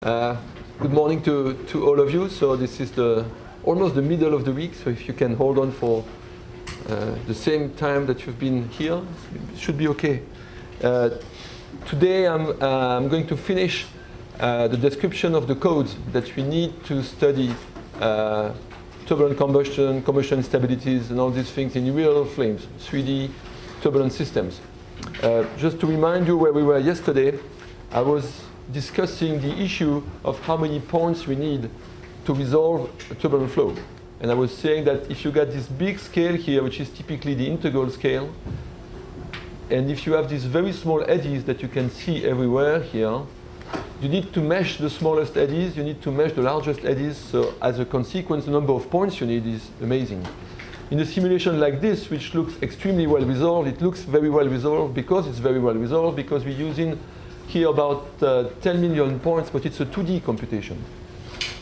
Good morning to all of you. So this is almost the middle of the week, so if you can hold on for the same time that you've been here, it should be okay. Today I'm going to finish the description of the codes that we need to study turbulent combustion, combustion instabilities, and all these things in real flames, 3D turbulent systems. Just to remind you where we were yesterday, I was discussing the issue of how many points we need to resolve a turbulent flow. And I was saying that if you got this big scale here, which is typically the integral scale, and if you have these very small eddies that you can see everywhere here, you need to mesh the smallest eddies, you need to mesh the largest eddies, so as a consequence, the number of points you need is amazing. In a simulation like this, which looks extremely well resolved, it looks very well resolved because it's very well resolved, because we're using here about 10 million points, but it's a 2D computation.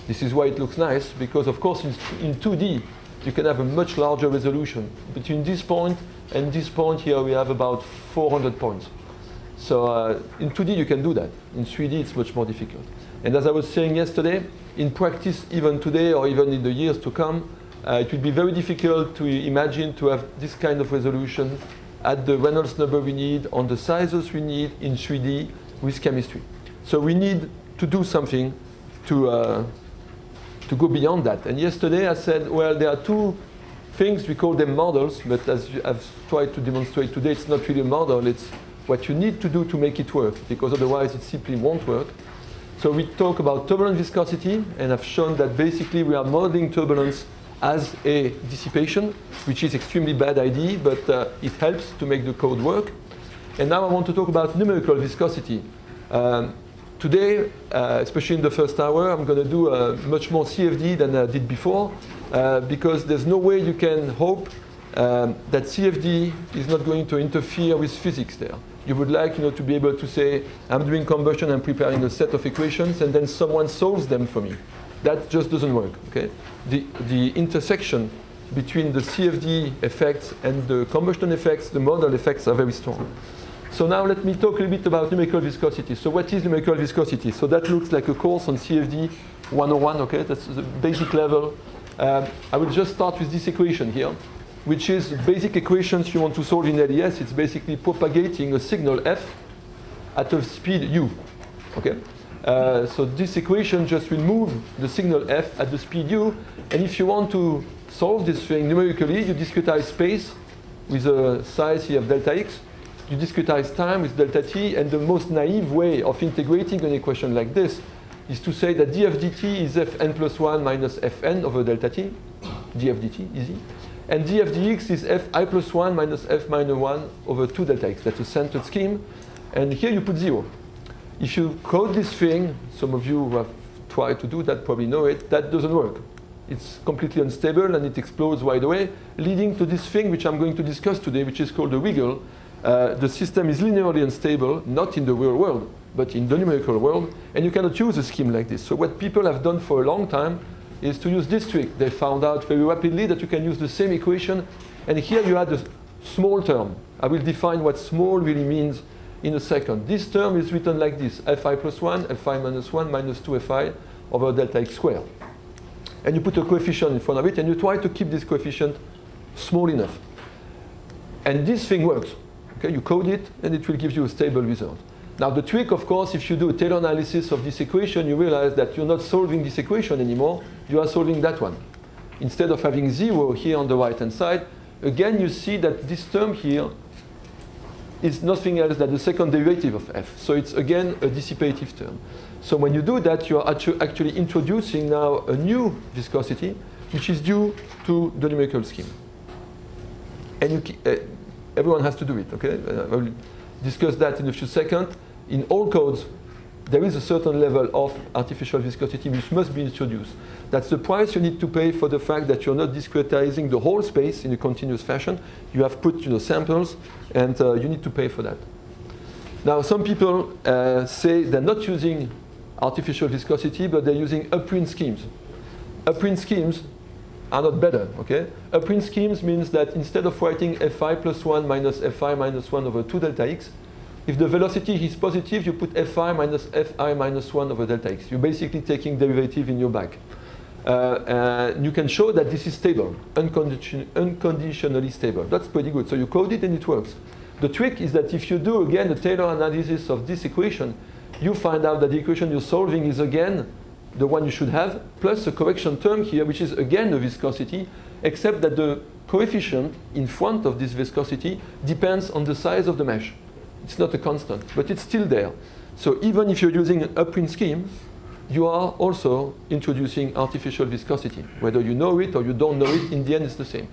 This is why it looks nice, because of course in 2D you can have a much larger resolution. Between this point and this point here we have about 400 points. So in 2D you can do that. In 3D it's much more difficult. And as I was saying yesterday, in practice even today or even in the years to come, it will be very difficult to imagine to have this kind of resolution at the Reynolds number we need, on the sizes we need in 3D with chemistry. So we need to do something to go beyond that. And yesterday I said, well, there are two things, we call them models, but as I've tried to demonstrate today, it's not really a model, it's what you need to do to make it work, because otherwise it simply won't work. So we talk about turbulent viscosity, and I've shown that basically we are modeling turbulence as a dissipation, which is extremely bad idea, but it helps to make the code work. And now I want to talk about numerical viscosity. Today, especially in the first hour, I'm going to do much more CFD than I did before, because there's no way you can hope that CFD is not going to interfere with physics there. You would like, to be able to say, I'm doing combustion, I'm preparing a set of equations, and then someone solves them for me. That just doesn't work. Okay? The intersection between the CFD effects and the combustion effects, the model effects are very strong. So now let me talk a little bit about numerical viscosity. So what is numerical viscosity? So that looks like a course on CFD 101, okay? That's the basic level. I will just start with this equation here, which is basic equations you want to solve in LES. It's basically propagating a signal f at a speed u, okay? So this equation just will move the signal f at the speed u, and if you want to solve this thing numerically, you discretize space with a size here of delta x, you discretize time with delta t, and the most naive way of integrating an equation like this is to say that df dt is fn plus 1 minus fn over delta t, df dt, easy, and df dx is fi plus 1 minus f minus 1 over 2 delta x. That's a centered scheme, and here you put 0. If you code this thing, some of you who have tried to do that probably know it, that doesn't work. It's completely unstable and it explodes right away, leading to this thing which I'm going to discuss today, which is called a wiggle. The system is linearly unstable, not in the real world, but in the numerical world, and you cannot use a scheme like this. So what people have done for a long time is to use this trick. They found out very rapidly that you can use the same equation, and here you add a small term. I will define what small really means in a second. This term is written like this: fi plus 1, fi minus 1, minus 2fi over delta x squared. And you put a coefficient in front of it, and you try to keep this coefficient small enough. And this thing works. Okay, you code it, and it will give you a stable result. Now the trick, of course, if you do a Taylor analysis of this equation, you realize that you're not solving this equation anymore, you are solving that one. Instead of having 0 here on the right-hand side, again you see that this term here is nothing else than the second derivative of f. So it's again a dissipative term. So when you do that, you are actually introducing now a new viscosity, which is due to the numerical scheme. And everyone has to do it, okay? I will discuss that in a few seconds. In all codes, there is a certain level of artificial viscosity which must be introduced. That's the price you need to pay for the fact that you're not discretizing the whole space in a continuous fashion. You have put samples, and you need to pay for that. Now, some people say they're not using artificial viscosity, but they're using upprint schemes. Upprint schemes are not better, okay? Upprint schemes means that instead of writing fi plus 1 minus fi minus 1 over 2 delta x, If the velocity is positive, you put fi minus 1 over delta x. You're basically taking derivative in your back. You can show that this is stable, unconditionally stable. That's pretty good. So you code it and it works. The trick is that if you do, again, a Taylor analysis of this equation, you find out that the equation you're solving is, again, the one you should have, plus a correction term here, which is, again, the viscosity, except that the coefficient in front of this viscosity depends on the size of the mesh. It's not a constant, but it's still there. So even if you're using an upwind scheme, you are also introducing artificial viscosity. Whether you know it or you don't know it, in the end, it's the same.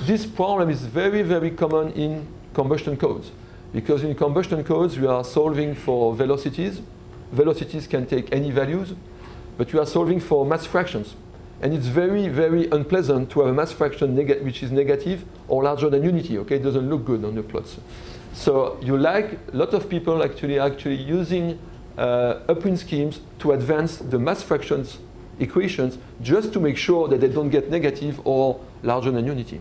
This problem is very, very common in combustion codes, because in combustion codes, we are solving for velocities. Velocities can take any values, but you are solving for mass fractions. And it's very, very unpleasant to have a mass fraction which is negative or larger than unity. Okay, it doesn't look good on your plots. So you like a lot of people actually using upwind schemes to advance the mass fractions equations just to make sure that they don't get negative or larger than unity.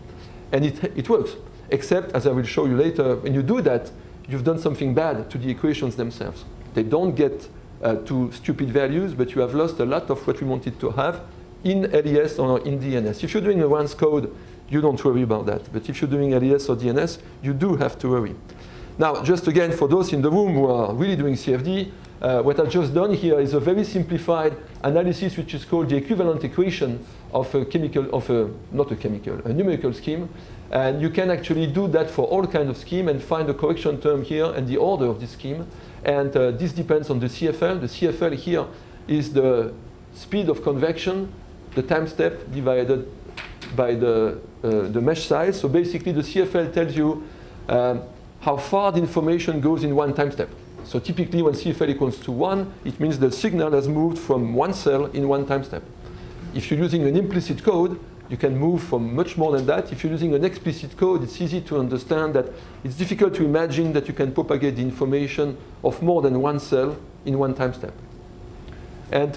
And it works, except, as I will show you later, when you do that, you've done something bad to the equations themselves. They don't get to stupid values, but you have lost a lot of what we wanted to have in LES or in DNS. If you're doing a once code, you don't worry about that. But if you're doing LES or DNS, you do have to worry. Now, just again, for those in the room who are really doing CFD, what I've just done here is a very simplified analysis, which is called the equivalent equation of a a numerical scheme. And you can actually do that for all kinds of scheme and find a correction term here and the order of this scheme. And this depends on the CFL. The CFL here is the speed of convection, the time step divided by the mesh size. So basically, the CFL tells you how far the information goes in one time step. So typically, when CFL equals to 1, it means the signal has moved from one cell in one time step. If you're using an implicit code, you can move from much more than that. If you're using an explicit code, it's easy to understand that it's difficult to imagine that you can propagate the information of more than one cell in one time step. And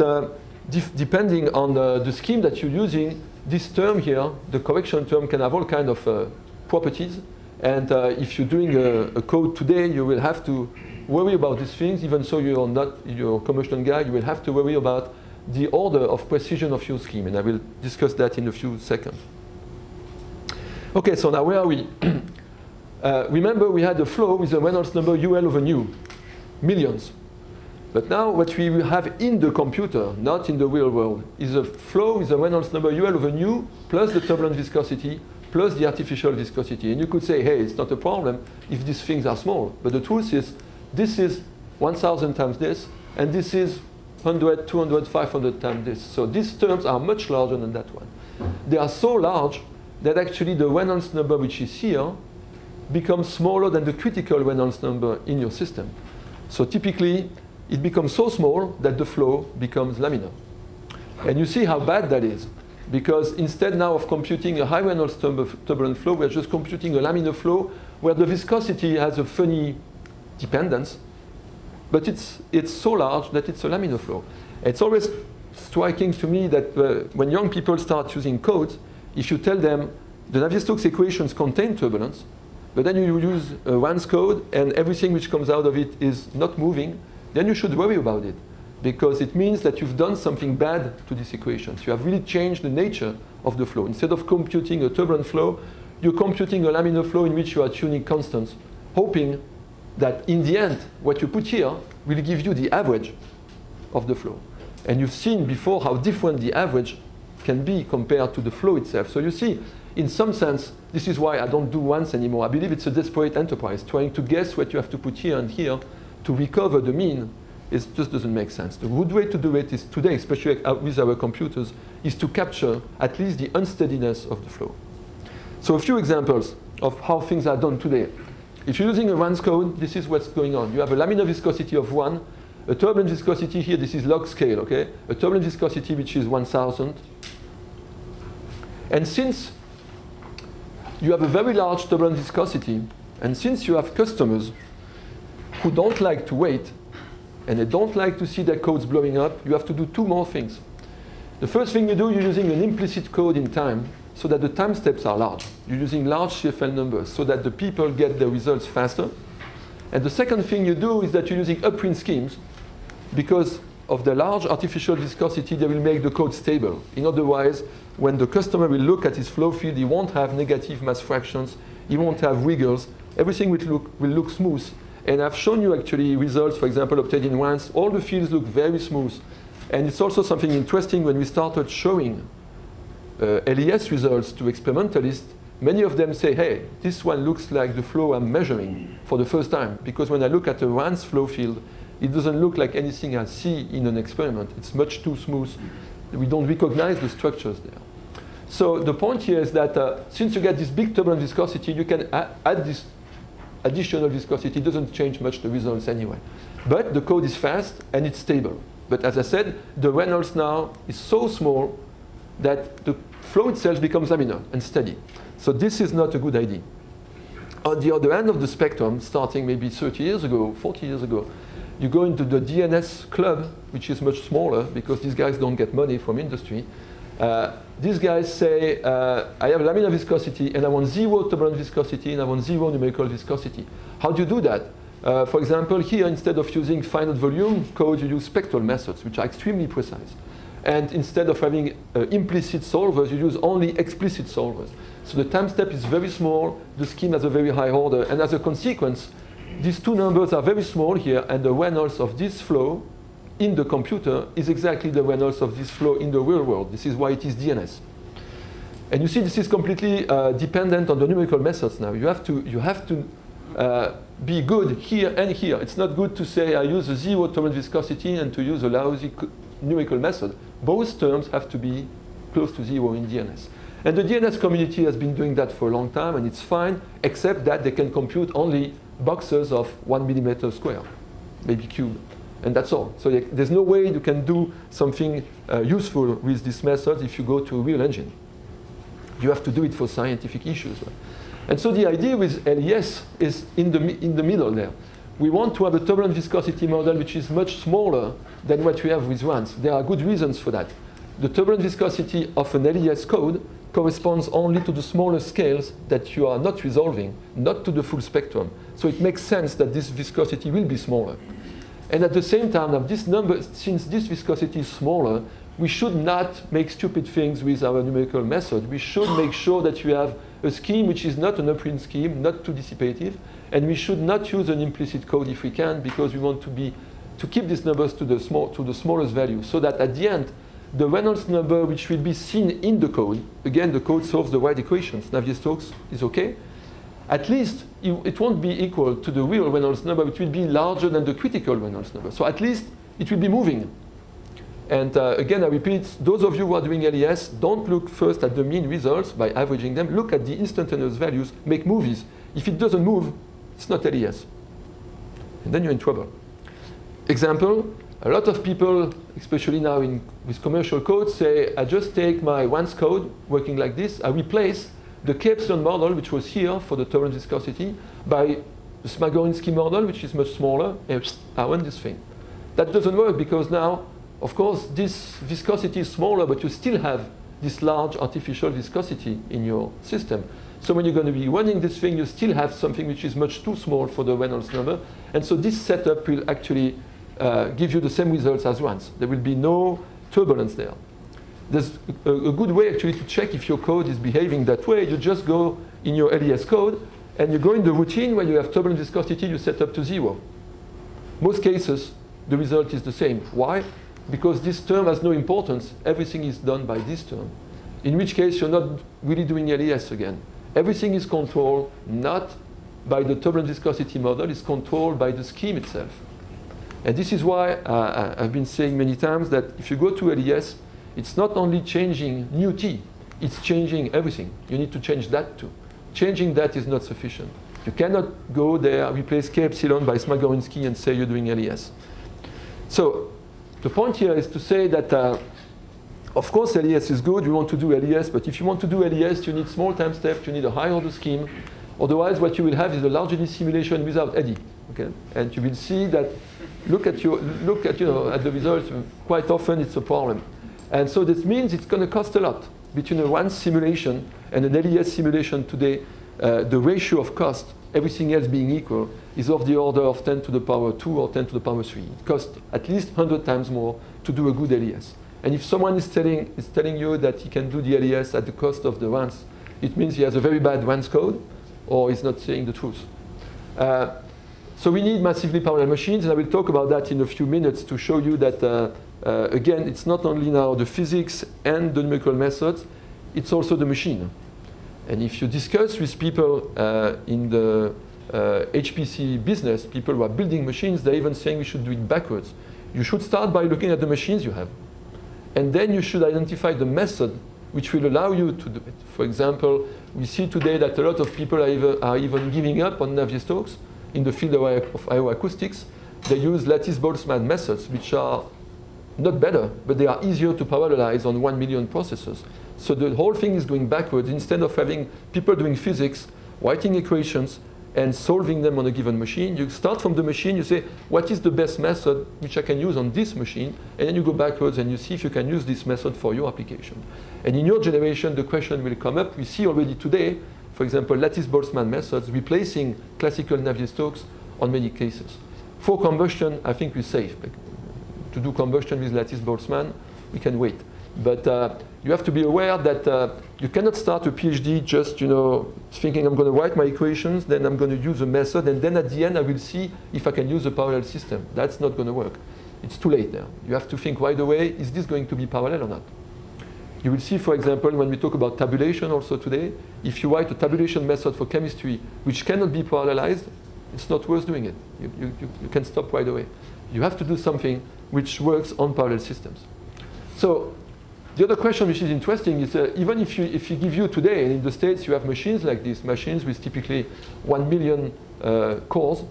depending on the scheme that you're using, this term here, the correction term, can have all kinds of properties. And if you're doing a code today, you will have to worry about these things. Even so you're not your combustion guy, you will have to worry about the order of precision of your scheme. And I will discuss that in a few seconds. OK, so now where are we? Remember, we had a flow with a Reynolds number UL over nu, millions. But now what we will have in the computer, not in the real world, is a flow with a Reynolds number UL over nu plus the turbulent viscosity plus the artificial viscosity. And you could say, hey, it's not a problem if these things are small. But the truth is, this is 1,000 times this, and this is 100, 200, 500 times this. So these terms are much larger than that one. They are so large that actually the Reynolds number, which is here, becomes smaller than the critical Reynolds number in your system. So typically, it becomes so small that the flow becomes laminar. And you see how bad that is. Because instead now of computing a high Reynolds turbulent flow, we're just computing a laminar flow where the viscosity has a funny dependence. But it's so large that it's a laminar flow. It's always striking to me that when young people start using codes, if you tell them the Navier-Stokes equations contain turbulence, but then you use a Wands code and everything which comes out of it is not moving, then you should worry about it. Because it means that you've done something bad to these equations. You have really changed the nature of the flow. Instead of computing a turbulent flow, you're computing a laminar flow in which you are tuning constants, hoping that in the end, what you put here will give you the average of the flow. And you've seen before how different the average can be compared to the flow itself. So you see, in some sense, this is why I don't do Wands anymore. I believe it's a desperate enterprise, trying to guess what you have to put here and here to recover the mean. It just doesn't make sense. The good way to do it is today, especially with our computers, is to capture at least the unsteadiness of the flow. So a few examples of how things are done today. If you're using a Wands code, this is what's going on. You have a laminar viscosity of 1, a turbulent viscosity here, this is log scale, okay? A turbulent viscosity which is 1,000. And since you have a very large turbulent viscosity, and since you have customers who don't like to wait, and they don't like to see their codes blowing up, you have to do two more things. The first thing you do, you're using an implicit code in time so that the time steps are large. You're using large CFL numbers so that the people get the results faster. And the second thing you do is that you're using upwind schemes because of the large artificial viscosity, they will make the code stable. In other words, when the customer will look at his flow field, he won't have negative mass fractions, he won't have wiggles, everything will look smooth. And I've shown you actually results, for example, obtained in WANS. All the fields look very smooth. And it's also something interesting when we started showing LES results to experimentalists, many of them say, hey, this one looks like the flow I'm measuring for the first time. Because when I look at a WANS flow field, it doesn't look like anything I see in an experiment. It's much too smooth. We don't recognize the structures there. So the point here is that since you get this big turbulent viscosity, you can add this additional viscosity. It doesn't change much the results anyway. But the code is fast and it's stable. But as I said, the Reynolds now is so small that the flow itself becomes laminar and steady. So this is not a good idea. On the other end of the spectrum, starting maybe 30 years ago, 40 years ago, you go into the DNS club, which is much smaller because these guys don't get money from industry. These guys say, I have laminar viscosity and I want zero turbulent viscosity and I want zero numerical viscosity. How do you do that? For example, here, instead of using finite volume code, you use spectral methods, which are extremely precise. And instead of having implicit solvers, you use only explicit solvers. So the time step is very small, the scheme has a very high order, and as a consequence, these two numbers are very small here, and the Reynolds of this flow in the computer is exactly the Reynolds of this flow in the real world. This is why it is DNS. And you see this is completely dependent on the numerical methods now. You have to be good here and here. It's not good to say I use a zero turbulent viscosity and to use a lousy numerical method. Both terms have to be close to zero in DNS. And the DNS community has been doing that for a long time, and it's fine, except that they can compute only boxes of 1 millimeter square, maybe cube, and that's all. So there's no way you can do something useful with this method if you go to a real engine. You have to do it for scientific issues. Right? And so the idea with LES is in the middle there. We want to have a turbulent viscosity model which is much smaller than what we have with WANS. There are good reasons for that. The turbulent viscosity of an LES code corresponds only to the smaller scales that you are not resolving, not to the full spectrum. So it makes sense that this viscosity will be smaller. And at the same time, now this number, since this viscosity is smaller, we should not make stupid things with our numerical method. We should make sure that you have a scheme which is not an upwind scheme, not too dissipative, and we should not use an implicit code if we can, because we want to keep these numbers to the smallest value, so that at the end, the Reynolds number which will be seen in the code, again, the code solves the right equations, Navier-Stokes is okay, at least it won't be equal to the real Reynolds number, it will be larger than the critical Reynolds number. So at least it will be moving. And again, I repeat, those of you who are doing LES, don't look first at the mean results by averaging them. Look at the instantaneous values, make movies. If it doesn't move, it's not LES. And then you're in trouble. Example, a lot of people, especially now with commercial code, say, I just take my WANS code working like this, I replace the K-epsilon model, which was here for the turbulent viscosity, by the Smagorinsky model, which is much smaller, and I want this thing. That doesn't work because now, of course, this viscosity is smaller, but you still have this large artificial viscosity in your system. So when you're going to be running this thing, you still have something which is much too small for the Reynolds number. And so this setup will actually give you the same results as WANS. There will be no turbulence there. There's a good way actually to check if your code is behaving that way. You just go in your LES code, and you go in the routine where you have turbulent viscosity, you set up to 0. Most cases, the result is the same. Why? Because this term has no importance. Everything is done by this term. In which case, you're not really doing LES again. Everything is controlled not by the turbulent viscosity model, it's controlled by the scheme itself. And this is why I've been saying many times that if you go to LES, it's not only changing nu t, it's changing everything. You need to change that too. Changing that is not sufficient. You cannot go there, replace K epsilon by Smagorinsky and say you're doing LES. So the point here is to say that, of course, LES is good. You want to do LES, but if you want to do LES, you need small time steps, you need a high order scheme. Otherwise, what you will have is a large eddy simulation without eddy. Okay? And you will see that, look at the results, quite often it's a problem. And so this means it's going to cost a lot. Between a WANS simulation and an LES simulation today, the ratio of cost everything else being equal, is of the order of 10 to the power 2 or 10 to the power 3. It costs at least 100 times more to do a good LES. And if someone is telling you that he can do the LES at the cost of the runs, it means he has a very bad runs code, or he's not saying the truth. So we need massively parallel machines, and I will talk about that in a few minutes to show you that, again, it's not only now the physics and the numerical methods, it's also the machine. And if you discuss with people in the HPC business, people who are building machines, they're even saying we should do it backwards. You should start by looking at the machines you have. And then you should identify the method which will allow you to do it. For example, we see today that a lot of people are even giving up on Navier-Stokes in the field of aeroacoustics. They use lattice-Boltzmann methods, which are not better, but they are easier to parallelize on 1 million processors. So the whole thing is going backwards. Instead of having people doing physics, writing equations, and solving them on a given machine, you start from the machine, you say, what is the best method which I can use on this machine? And then you go backwards and you see if you can use this method for your application. And in your generation, the question will come up. We see already today, for example, lattice-Boltzmann methods replacing classical Navier-Stokes on many cases. For combustion, I think we're safe. To do combustion with lattice-Boltzmann, we can wait. But you have to be aware that you cannot start a PhD just, thinking I'm going to write my equations, then I'm going to use a method, and then at the end I will see if I can use a parallel system. That's not going to work. It's too late there. You have to think right away, is this going to be parallel or not? You will see, for example, when we talk about tabulation also today, if you write a tabulation method for chemistry which cannot be parallelized, it's not worth doing it. You can stop right away. You have to do something which works on parallel systems. So the other question which is interesting is even if you give you today, and in the States you have machines like this, machines with typically 1 million cores.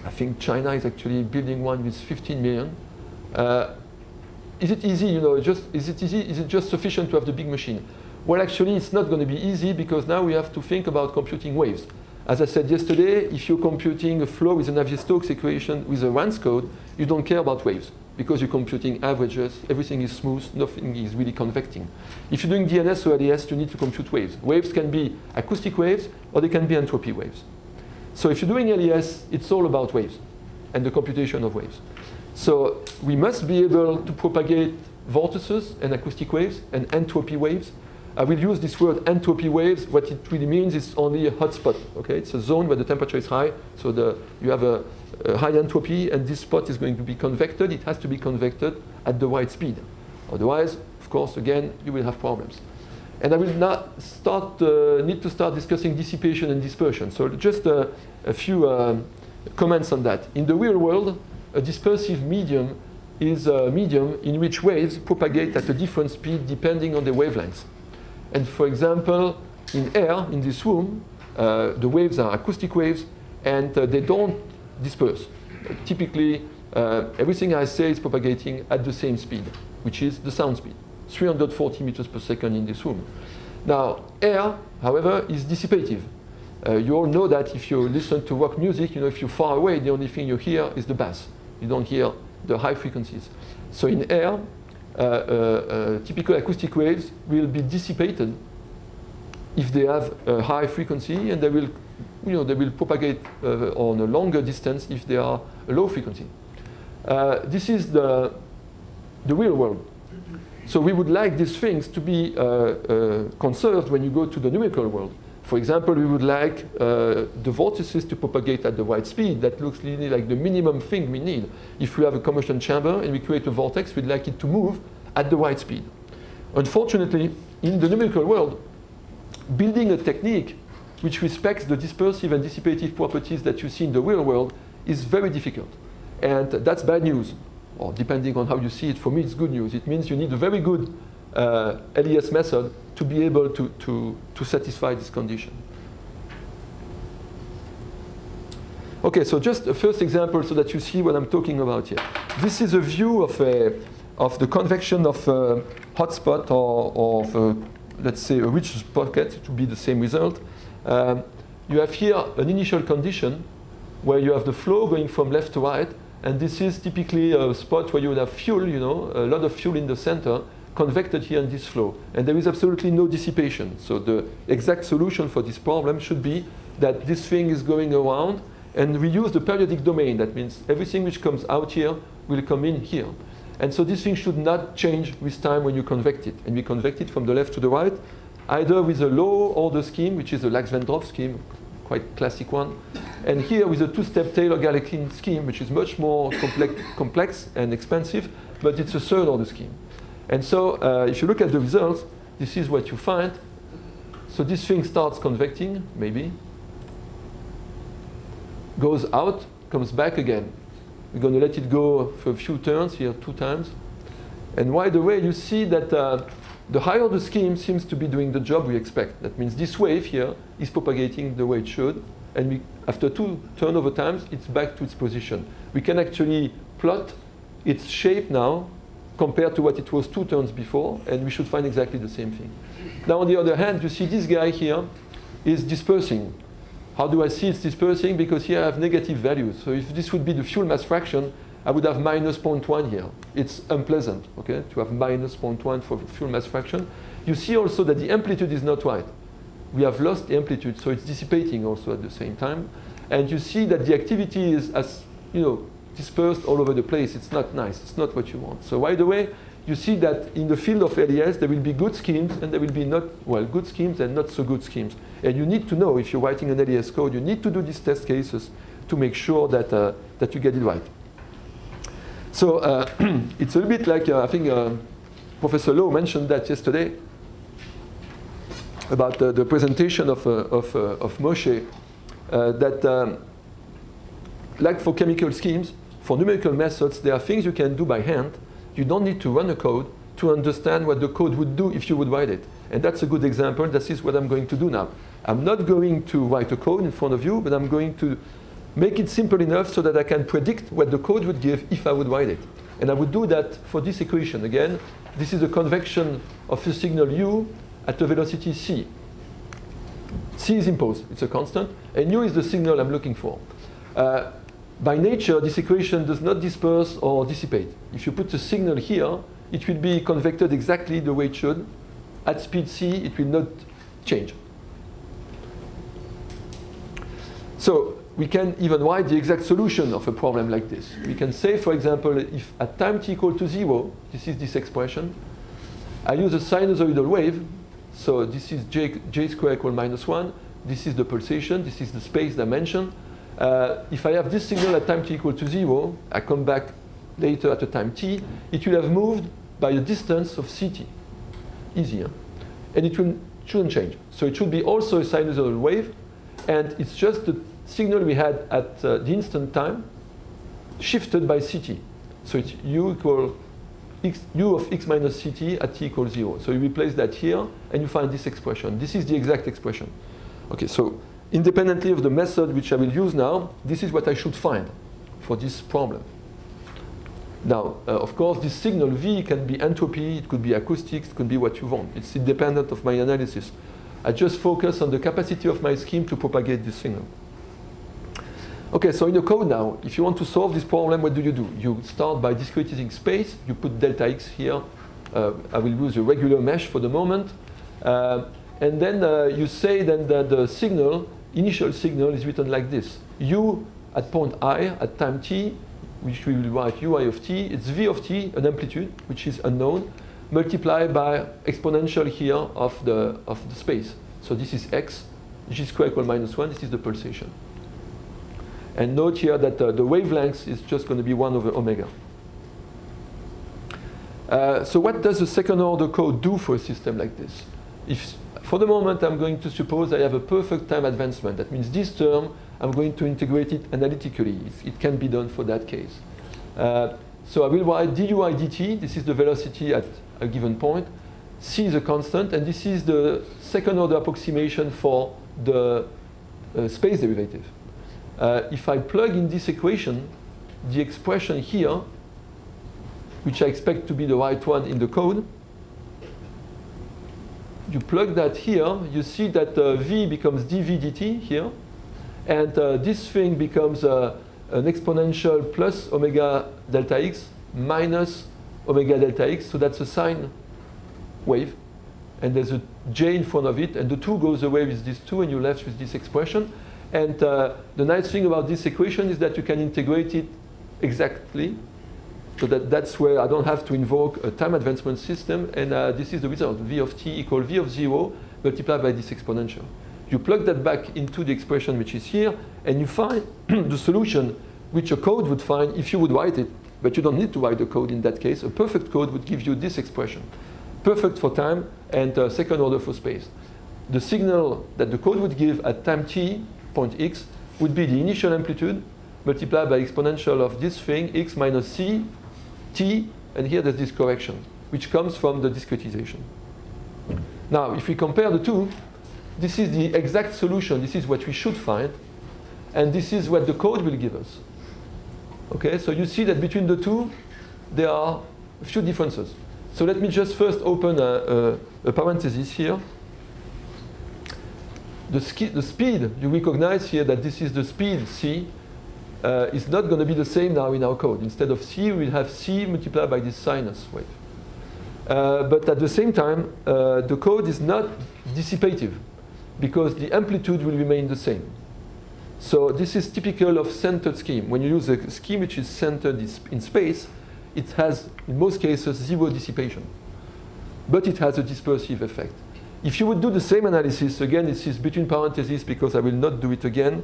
I think China is actually building one with 15 million. Is it easy, is it just sufficient to have the big machine? Well, actually, it's not going to be easy because now we have to think about computing waves. As I said yesterday, if you're computing a flow with a Navier-Stokes equation with a Rans code, you don't care about waves because you're computing averages, everything is smooth, nothing is really convecting. If you're doing DNS or LES, you need to compute waves. Waves can be acoustic waves or they can be entropy waves. So if you're doing LES, it's all about waves and the computation of waves. So we must be able to propagate vortices and acoustic waves and entropy waves. I will use this word entropy waves. What it really means is only a hot spot. Okay? It's a zone where the temperature is high, so you have a high entropy, and this spot is going to be convected. It has to be convected at the right speed. Otherwise, of course, again, you will have problems. And I will now need to start discussing dissipation and dispersion. So just a few comments on that. In the real world, a dispersive medium is a medium in which waves propagate at a different speed depending on the wavelengths. And for example, in air, in this room, the waves are acoustic waves, and they don't disperse. Typically, everything I say is propagating at the same speed, which is the sound speed, 340 meters per second in this room. Now, air, however, is dissipative. You all know that if you listen to rock music, if you're far away, the only thing you hear is the bass. You don't hear the high frequencies. So in air, typical acoustic waves will be dissipated if they have a high frequency, and they will propagate on a longer distance if they are a low frequency. This is the real world. So we would like these things to be conserved when you go to the numerical world. For example, we would like the vortices to propagate at the right speed. That looks really like the minimum thing we need. If we have a combustion chamber and we create a vortex, we'd like it to move at the right speed. Unfortunately, in the numerical world, building a technique which respects the dispersive and dissipative properties that you see in the real world is very difficult. And that's bad news, or depending on how you see it. For me, it's good news. It means you need a very good LES method to be able to satisfy this condition. Okay, so just a first example so that you see what I'm talking about here. This is a view of the convection of a hotspot or of let's say a rich pocket to be the same result. You have here an initial condition where you have the flow going from left to right, and this is typically a spot where you would have fuel, a lot of fuel in the center, convected here in this flow. And there is absolutely no dissipation. So the exact solution for this problem should be that this thing is going around, and we use the periodic domain. That means everything which comes out here will come in here. And so this thing should not change with time when you convect it. And we convect it from the left to the right, either with a low order scheme, which is a Lax-Venthrop scheme, quite classic one, and here with a two-step Taylor-Galeckin scheme, which is much more complex and expensive, but it's a third order scheme. And so if you look at the results, this is what you find. So this thing starts convecting, maybe, goes out, comes back again. We're going to let it go for a few turns here, 2 times. And right away, you see that the higher the scheme seems to be doing the job we expect. That means this wave here is propagating the way it should. And after 2 turnover times, it's back to its position. We can actually plot its shape now compared to what it was 2 turns before, and we should find exactly the same thing. Now, on the other hand, you see this guy here is dispersing. How do I see it's dispersing? Because here I have negative values. So if this would be the fuel mass fraction, I would have minus 0.1 here. It's unpleasant, okay, to have minus 0.1 for fuel mass fraction. You see also that the amplitude is not right. We have lost the amplitude, so it's dissipating also at the same time. And you see that the activity is, as you know, dispersed all over the place. It's not nice. It's not what you want. So right away, you see that in the field of LES, there will be good schemes and there will be good schemes and not so good schemes. And you need to know, if you're writing an LES code, you need to do these test cases to make sure that, that you get it right. So it's a little bit like, I think Professor Lowe mentioned that yesterday about the presentation of Moshe, that like for chemical schemes, for numerical methods, there are things you can do by hand. You don't need to run a code to understand what the code would do if you would write it. And that's a good example. This is what I'm going to do now. I'm not going to write a code in front of you, but I'm going to make it simple enough so that I can predict what the code would give if I would write it. And I would do that for this equation. Again, this is a convection of a signal u at a velocity c. C is imposed. It's a constant. And u is the signal I'm looking for. By nature, this equation does not disperse or dissipate. If you put a signal here, it will be convected exactly the way it should. At speed c, it will not change. So we can even write the exact solution of a problem like this. We can say, for example, if at time t equal to 0, this is this expression, I use a sinusoidal wave. So this is j square equal minus 1. This is the pulsation. This is the space dimension. If I have this signal at time t equal to 0, I come back later at a time t, it will have moved by a distance of ct. Easy, huh? And it shouldn't change. So it should be also a sinusoidal wave, and it's just the signal we had at the instant time shifted by ct. So it's u equal u of x minus ct at t equals 0. So you replace that here, and you find this expression. This is the exact expression. Okay, so independently of the method which I will use now, this is what I should find for this problem. Now, of course, this signal V can be entropy, it could be acoustics, it could be what you want. It's independent of my analysis. I just focus on the capacity of my scheme to propagate this signal. Okay, so in the code now, if you want to solve this problem, what do? You start by discretizing space. You put delta x here. I will use a regular mesh for the moment. And then you say then that the signal, initial signal, is written like this. U at point I at time t, which we will write ui of t, it's v of t, an amplitude, which is unknown, multiplied by exponential here of the space. So this is x, g square equal minus 1, this is the pulsation. And note here that the wavelength is just going to be 1 over omega. So what does the second order code do for a system like this? If for the moment, I'm going to suppose I have a perfect time advancement. That means this term, I'm going to integrate it analytically. It can be done for that case. So I will write dui dt. This is the velocity at a given point. C is a constant, and this is the second order approximation for the space derivative. If I plug in this equation, the expression here, which I expect to be the right one in the code, you plug that here, you see that V becomes dV dt here, and this thing becomes an exponential plus omega delta x minus omega delta x, so that's a sine wave, and there's a j in front of it, and the 2 goes away with this 2, and you're left with this expression. And the nice thing about this equation is that you can integrate it exactly, so that's where I don't have to invoke a time advancement system, and this is the result. V of t equal V of 0 multiplied by this exponential. You plug that back into the expression which is here, and you find the solution which a code would find if you would write it, but you don't need to write the code in that case. A perfect code would give you this expression. Perfect for time and second order for space. The signal that the code would give at time t, point x, would be the initial amplitude multiplied by exponential of this thing, x minus c, t, and here there's this correction, which comes from the discretization. Now, if we compare the two, this is the exact solution. This is what we should find. And this is what the code will give us. Okay, so you see that between the two, there are a few differences. So let me just first open a parenthesis here. The speed, you recognize here that this is the speed c, is not going to be the same now in our code. Instead of c, we'll have c multiplied by this sinus wave. But at the same time, the code is not dissipative, because the amplitude will remain the same. So this is typical of centered scheme. When you use a scheme which is centered in space, it has, in most cases, zero dissipation. But it has a dispersive effect. If you would do the same analysis, again, this is between parentheses because I will not do it again.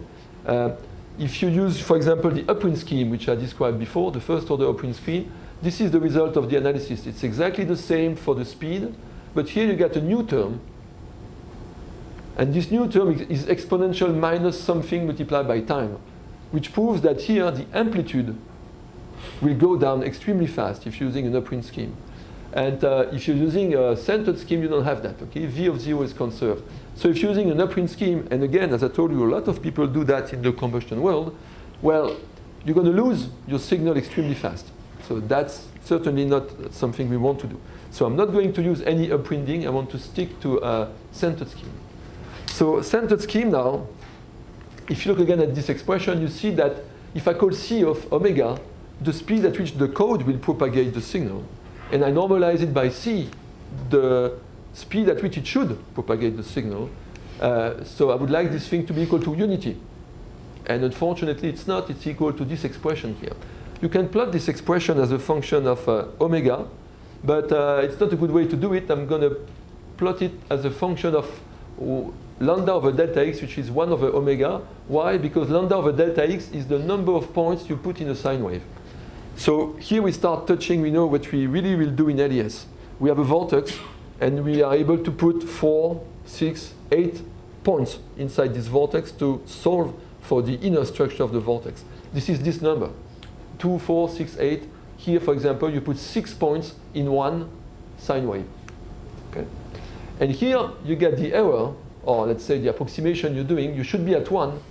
If you use, for example, the upwind scheme, which I described before, the first order upwind scheme, this is the result of the analysis. It's exactly the same for the speed, but here you get a new term. And this new term is exponential minus something multiplied by time, which proves that here the amplitude will go down extremely fast if you're using an upwind scheme. And if you're using a centered scheme, you don't have that, okay? V of 0 is conserved. So if you're using an upwind scheme, and again, as I told you, a lot of people do that in the combustion world, well, you're going to lose your signal extremely fast. So that's certainly not something we want to do. So I'm not going to use any upwinding. I want to stick to a centered scheme. So centered scheme now, if you look again at this expression, you see that if I call c of omega, the speed at which the code will propagate the signal, and I normalize it by c, the speed at which it should propagate the signal, so I would like this thing to be equal to unity. And unfortunately, it's not. It's equal to this expression here. You can plot this expression as a function of omega, but it's not a good way to do it. I'm going to plot it as a function of lambda over delta x, which is 1 over omega. Why? Because lambda over delta x is the number of points you put in a sine wave. So here we start touching, we know what we really will do in LES. We have a vortex, and we are able to put 4, 6, 8 points inside this vortex to solve for the inner structure of the vortex. This is this number, 2, 4, 6, 8. Here, for example, you put 6 points in one sine wave. Okay? And here you get the error, or let's say the approximation you're doing, you should be at 1.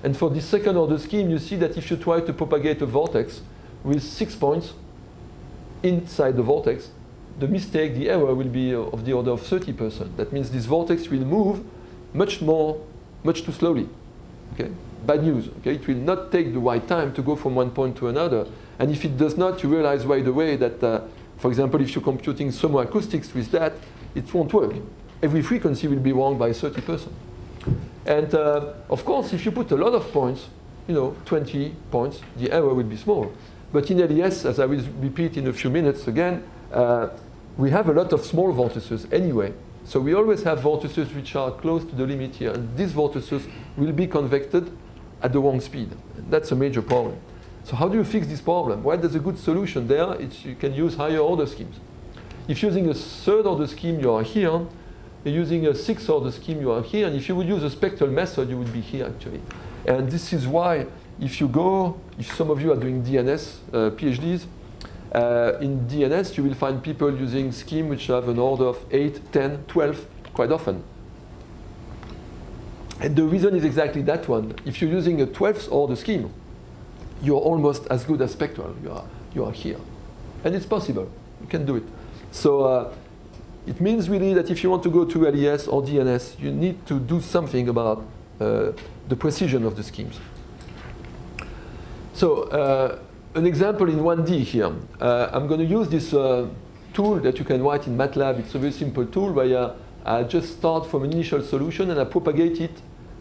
And for this second order scheme, you see that if you try to propagate a vortex with 6 points inside the vortex, the mistake, the error will be of the order of 30%. That means this vortex will move much too slowly. Okay? Bad news. Okay? It will not take the right time to go from one point to another. And if it does not, you realize right away that, for example, if you're computing acoustics with that, it won't work. Every frequency will be wrong by 30%. And of course, if you put a lot of points, 20 points, the error will be small. But in LES, as I will repeat in a few minutes again, we have a lot of small vortices anyway. So we always have vortices which are close to the limit here. And these vortices will be convected at the wrong speed. That's a major problem. So how do you fix this problem? Well, there's a good solution there. You can use higher order schemes. If you're using a third order scheme, you are here. You're using a sixth order scheme, you are here. And if you would use a spectral method, you would be here, actually. And this is why, if some of you are doing DNS, PhDs, in DNS, you will find people using schemes which have an order of 8, 10, 12, quite often. And the reason is exactly that one. If you're using a 12th order scheme, you're almost as good as spectral. You are here. And it's possible. You can do it. So it means really that if you want to go to LES or DNS, you need to do something about the precision of the schemes. So an example in 1D here. I'm going to use this tool that you can write in MATLAB. It's a very simple tool where I just start from an initial solution and I propagate it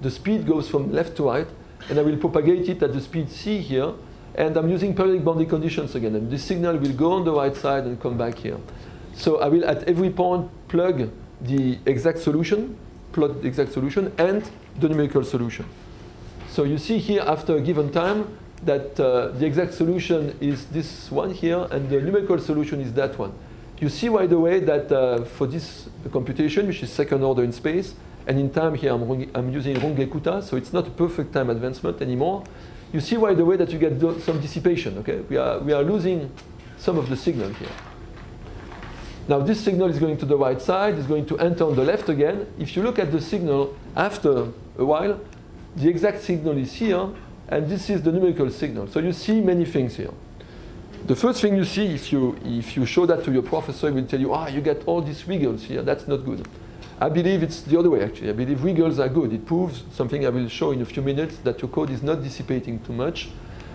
the speed goes from left to right, and I will propagate it at the speed c here, and I'm using periodic boundary conditions again, and this signal will go on the right side and come back here. So I will at every point plug the exact solution, plot the exact solution, and the numerical solution. So you see here after a given time that the exact solution is this one here, and the numerical solution is that one. You see, by the way, that for this computation, which is second order in space, and in time here I'm using Runge-Kutta, so it's not a perfect time advancement anymore. You see, by the way, that you get some dissipation. Okay, we are losing some of the signal here. Now this signal is going to the right side, is going to enter on the left again. If you look at the signal after a while, the exact signal is here, and this is the numerical signal. So you see many things here. The first thing you see, if you show that to your professor, he will tell you, you get all these wiggles here. That's not good. I believe it's the other way, actually. I believe wiggles are good. It proves something I will show in a few minutes, that your code is not dissipating too much.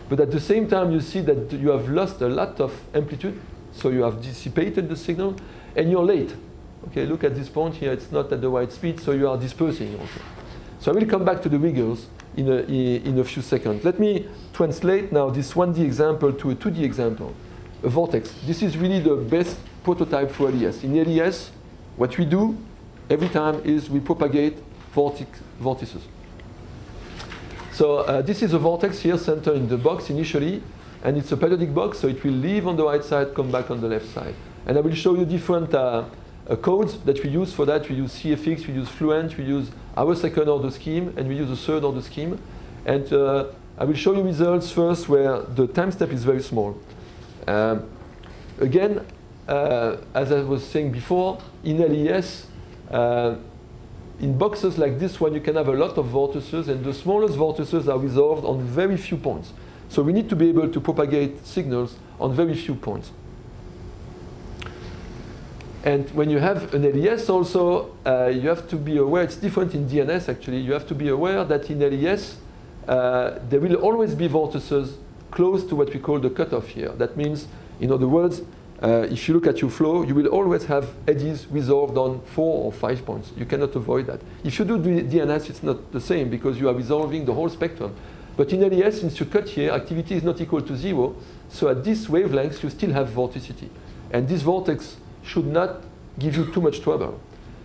But at the same time, you see that you have lost a lot of amplitude. So you have dissipated the signal, and you're late. Okay, look at this point here. It's not at the right speed, so you are dispersing also. So I will come back to the wiggles in a few seconds. Let me translate now this 1D example to a 2D example. A vortex. This is really the best prototype for LES. In LES, what we do every time is we propagate vortices. So this is a vortex here centered in the box initially, and it's a periodic box, so it will leave on the right side, come back on the left side. And I will show you different codes that we use for that. We use CEFRC, we use Fluent, we use our second order scheme, and we use a third order scheme. And I will show you results first where the time step is very small. Again, as I was saying before, in LES, in boxes like this one, you can have a lot of vortices, and the smallest vortices are resolved on very few points. So we need to be able to propagate signals on very few points. And when you have an LES also, you have to be aware, it's different in DNS actually, you have to be aware that in LES, there will always be vortices close to what we call the cutoff here. That means, in other words, if you look at your flow, you will always have eddies resolved on 4 or 5 points. You cannot avoid that. If you do DNS, it's not the same because you are resolving the whole spectrum. But in LES, since you cut here, activity is not equal to 0. So at this wavelength, you still have vorticity. And this vortex should not give you too much trouble.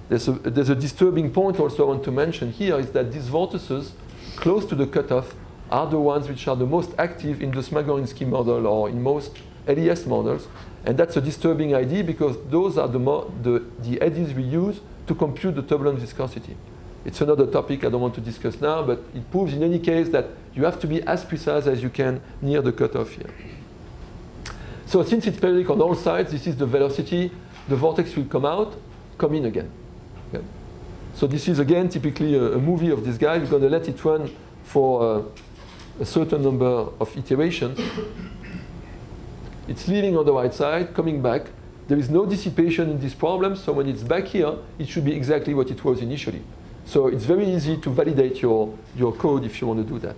There's a disturbing point also I want to mention here is that these vortices close to the cutoff are the ones which are the most active in the Smagorinsky model or in most LES models. And that's a disturbing idea because those are the eddies we use to compute the turbulent viscosity. It's another topic I don't want to discuss now, but it proves in any case that you have to be as precise as you can near the cutoff here. So since it's periodic on all sides, this is the velocity. The vortex will come out, come in again. Okay. So this is again typically a movie of this guy. We're going to let it run for a certain number of iterations. It's leaving on the right side, coming back. There is no dissipation in this problem, so when it's back here, it should be exactly what it was initially. So it's very easy to validate your code if you want to do that.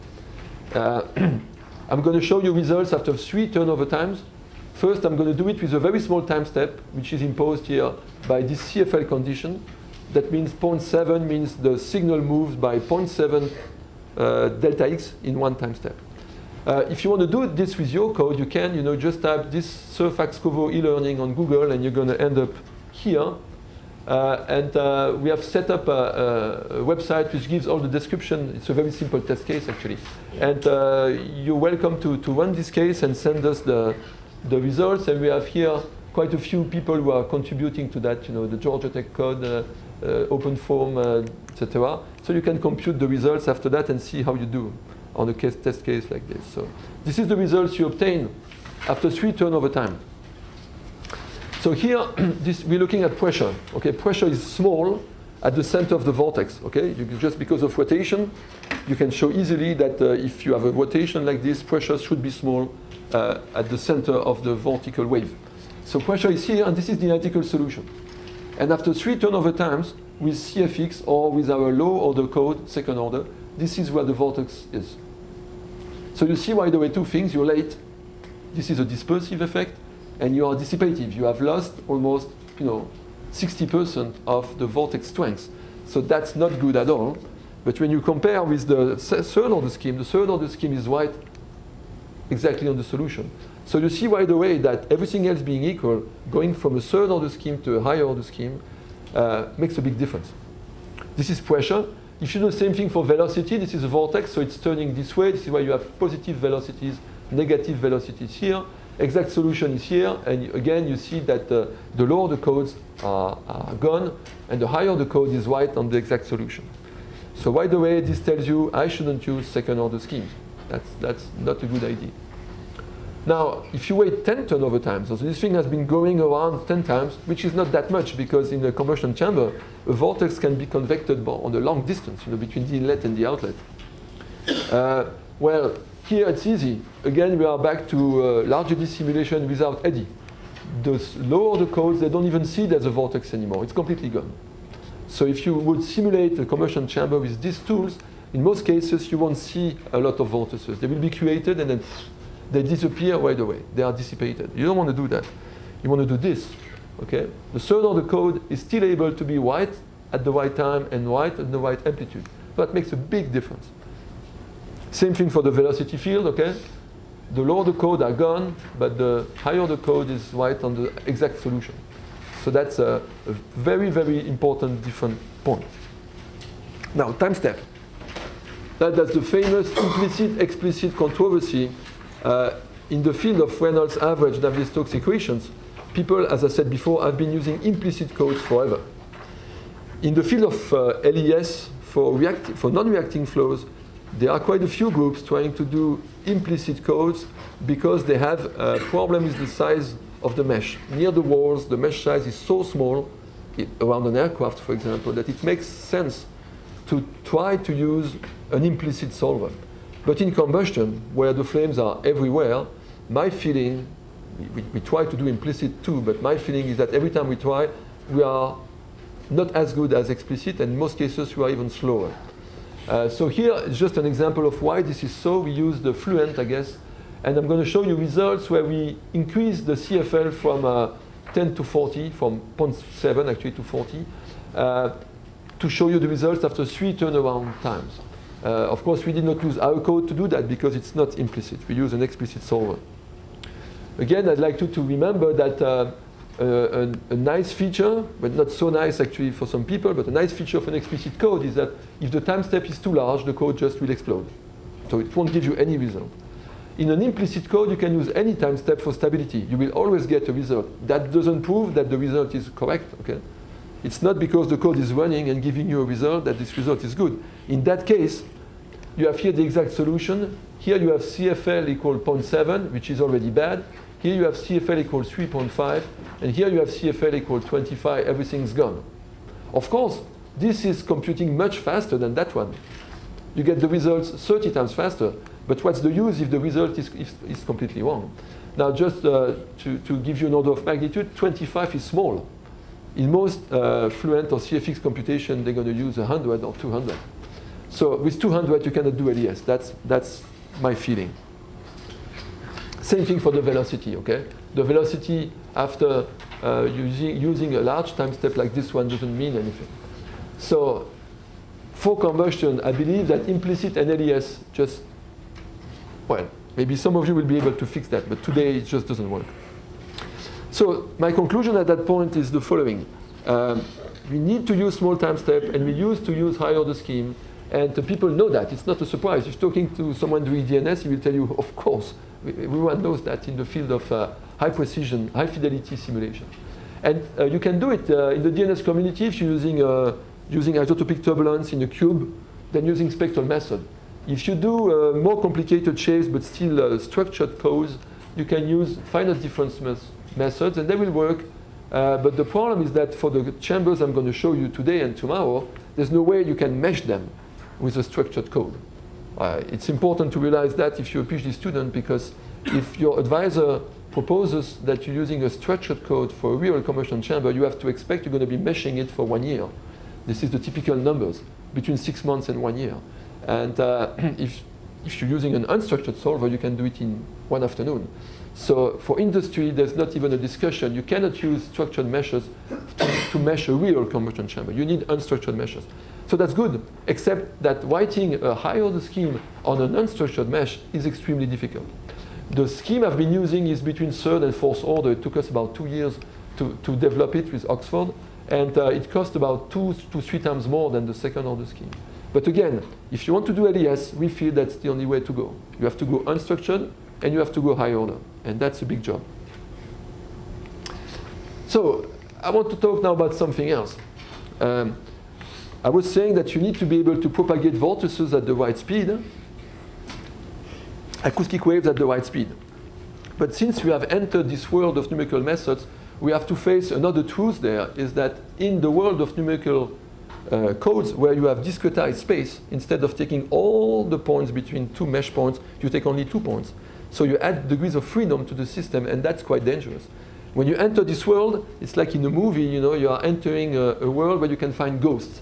I'm going to show you results after 3 turnover times. First, I'm going to do it with a very small time step, which is imposed here by this CFL condition. That means 0.7 means the signal moves by 0.7 delta x in one time step. If you want to do this with your code, you can just type this Surfax Covo e-learning on Google, and you're going to end up here. We have set up a website which gives all the description. It's a very simple test case, actually. And you're welcome to run this case and send us the results. And we have here quite a few people who are contributing to that, the Georgia Tech code, open form, etc. So you can compute the results after that and see how you do on a test case like this. So this is the results you obtain after 3 turnover time. So here, we're looking at pressure. Okay, pressure is small at the center of the vortex. Okay, just because of rotation, you can show easily that if you have a rotation like this, pressure should be small at the center of the vertical wave. So pressure is here, and this is the analytical solution. And after 3 turnover times, with CFX or with our low order code, second order, this is where the vortex is. So you see, by the way, 2 things. You're late. This is a dispersive effect. And you are dissipative. You have lost almost 60% of the vortex strength. So that's not good at all. But when you compare with the third order scheme is right exactly on the solution. So you see right away that everything else being equal, going from a third order scheme to a higher order scheme makes a big difference. This is pressure. If you do the same thing for velocity, this is a vortex, so it's turning this way. This is why you have positive velocities, negative velocities here. Exact solution is here, and again you see that the lower the codes are gone, and the higher the code is right on the exact solution. So right away this tells you I shouldn't use second order schemes. That's not a good idea. Now, if you wait 10 turnover times, so this thing has been going around 10 times, which is not that much because in a combustion chamber, a vortex can be convected on a long distance, between the inlet and the outlet. Well, here it's easy. Again, we are back to large eddy simulation without eddy. The lower the codes, they don't even see there's a vortex anymore. It's completely gone. So if you would simulate a combustion chamber with these tools, in most cases, you won't see a lot of vortices. They will be created and then they disappear right away. They are dissipated. You don't want to do that. You want to do this. Okay? The third order code is still able to be right at the right time and right at the right amplitude. That makes a big difference. Same thing for the velocity field. Okay? The lower the code are gone, but the higher the code is right on the exact solution. So that's a very, very important different point. Now, time step. That's the famous implicit-explicit controversy in the field of Reynolds average Navier-Stokes equations. People, as I said before, have been using implicit codes forever. In the field of LES, for non-reacting flows, there are quite a few groups trying to do implicit codes because they have a problem with the size of the mesh. Near the walls, the mesh size is so small, around an aircraft, for example, that it makes sense to try to use an implicit solver. But in combustion, where the flames are everywhere, my feeling, we try to do implicit too, but my feeling is that every time we try, we are not as good as explicit, and in most cases, we are even slower. So here is just an example of why this is so. We use the fluent, I guess, and I'm going to show you results where we increase the CFL from 10 to 40, from 0.7 actually to 40, to show you the results after 3 turnaround times. Of course, we did not use our code to do that because it's not implicit. We use an explicit solver. Again, I'd like you to remember that a nice feature, but not so nice actually for some people, but a nice feature of an explicit code is that if the time step is too large, the code just will explode. So it won't give you any result. In an implicit code, you can use any time step for stability. You will always get a result. That doesn't prove that the result is correct. Okay? It's not because the code is running and giving you a result that this result is good. In that case, you have here the exact solution. Here you have CFL equal 0.7, which is already bad. Here you have CFL equals 3.5. And here you have CFL equal 25. Everything's gone. Of course, this is computing much faster than that one. You get the results 30 times faster. But what's the use if the result is completely wrong? Now, just to give you an order of magnitude, 25 is small. In most Fluent or CFX computation, they're going to use 100 or 200. So with 200, you cannot do LES. That's my feeling. Same thing for the velocity, okay? The velocity after using a large time step like this one doesn't mean anything. So for combustion, I believe that implicit and LES just, well, maybe some of you will be able to fix that, but today it just doesn't work. So my conclusion at that point is the following. We need to use small time step, and we used to use high order scheme, and the people know that. It's not a surprise. If you're talking to someone doing DNS, he will tell you, of course, everyone knows that in the field of high precision, high fidelity simulation. And you can do it in the DNS community if you're using isotopic turbulence in a cube, then using spectral method. If you do more complicated shapes but still structured codes, you can use finite difference methods, and they will work. But the problem is that for the chambers I'm going to show you today and tomorrow, there's no way you can mesh them with a structured code. It's important to realize that if you're a PhD student, because if your advisor proposes that you're using a structured code for a real combustion chamber, you have to expect you're going to be meshing it for 1 year. This is the typical numbers, between 6 months and 1 year. And if you're using an unstructured solver, you can do it in 1 afternoon. So for industry, there's not even a discussion. You cannot use structured meshes to mesh a real combustion chamber. You need unstructured meshes. So that's good, except that writing a high-order scheme on an unstructured mesh is extremely difficult. The scheme I've been using is between third and fourth order. It took us about 2 years to develop it with Oxford, and it cost about 2 to 3 times more than the second order scheme. But again, if you want to do LES, we feel that's the only way to go. You have to go unstructured, and you have to go high order, and that's a big job. So I want to talk now about something else. I was saying that you need to be able to propagate vortices at the right speed, acoustic waves at the right speed. But since we have entered this world of numerical methods, we have to face another truth there, is that in the world of numerical codes where you have discretized space, instead of taking all the points between 2 mesh points, you take only 2 points. So you add degrees of freedom to the system, and that's quite dangerous. When you enter this world, it's like in a movie, you know, you are entering a world where you can find ghosts.